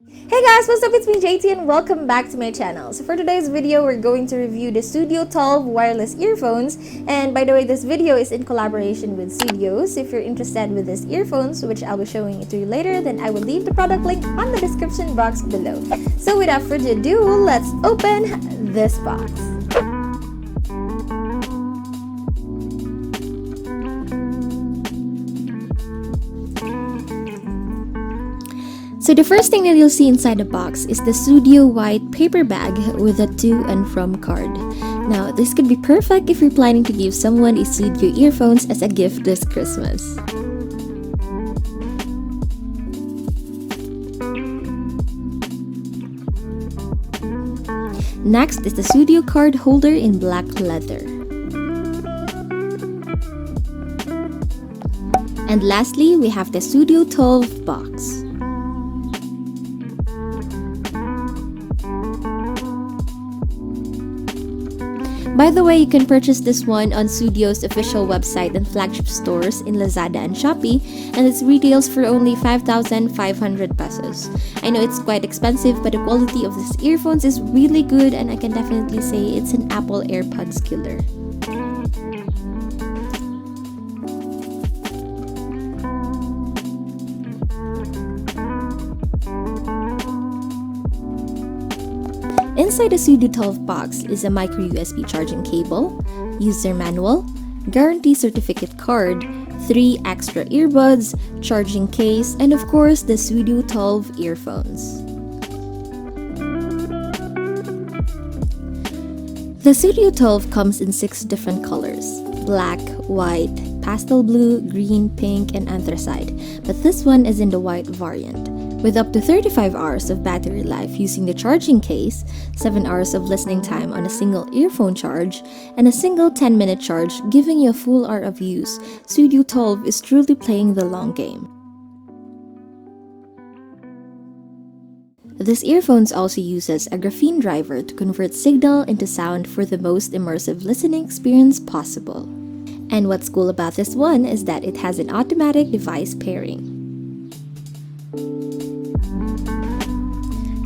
Hey guys, what's up? It's me Jaytee and welcome back to my channel. So for today's video, we're going to review the Sudio TOLV wireless earphones. And by the way, this video is in collaboration with Sudio. So if you're interested with these earphones, which I'll be showing it to you later, then I will leave the product link on the description box below. So without further ado, let's open this box. So the first thing that you'll see inside the box is the Sudio white paper bag with a to and from card. Now, this could be perfect if you're planning to give someone a Sudio earphones as a gift this Christmas. Next is the Sudio card holder in black leather. And lastly, we have the Sudio TOLV box. By the way, you can purchase this one on Sudio's official website and flagship stores in Lazada and Shopee, and it retails for only 5,500 pesos. I know it's quite expensive, but the quality of these earphones is really good, and I can definitely say it's an Apple AirPods killer. Inside the Sudio TOLV box is a micro USB charging cable, user manual, guarantee certificate card, 3 extra earbuds, charging case, and of course the Sudio TOLV earphones. The Sudio TOLV comes in 6 different colors: black, white, pastel blue, green, pink, and anthracite, but this one is in the white variant. With up to 35 hours of battery life using the charging case, 7 hours of listening time on a single earphone charge, and a single 10-minute charge giving you a full hour of use, Sudio TOLV is truly playing the long game. This earphones also uses a graphene driver to convert signal into sound for the most immersive listening experience possible. And what's cool about this one is that it has an automatic device pairing.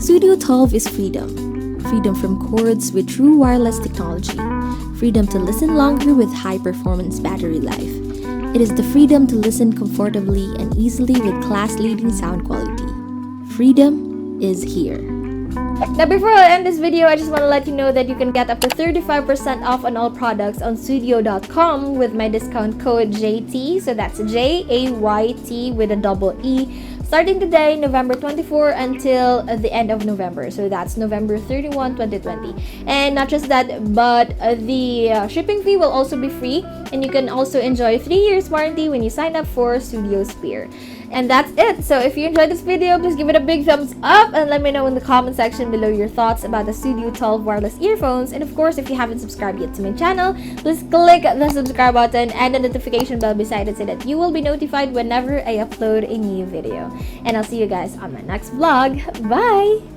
Sudio TOLV is freedom. Freedom from cords with true wireless technology. Freedom to listen longer with high-performance battery life. It is the freedom to listen comfortably and easily with class-leading sound quality. Freedom is here. Now before I end this video, I just want to let you know that you can get up to 35% off on all products on Sudio.com with my discount code Jaytee. So that's Jayt with a double E. Starting today, November 24 until the end of November. So that's November 31, 2020. And not just that, but the shipping fee will also be free. And you can also enjoy 3 years warranty when you sign up for Sudio Spear. And that's it. So if you enjoyed this video, please give it a big thumbs up and let me know in the comment section below your thoughts about the Sudio TOLV wireless earphones. And of course, if you haven't subscribed yet to my channel, please click the subscribe button and the notification bell beside it so that you will be notified whenever I upload a new video. And I'll see you guys on my next vlog. Bye!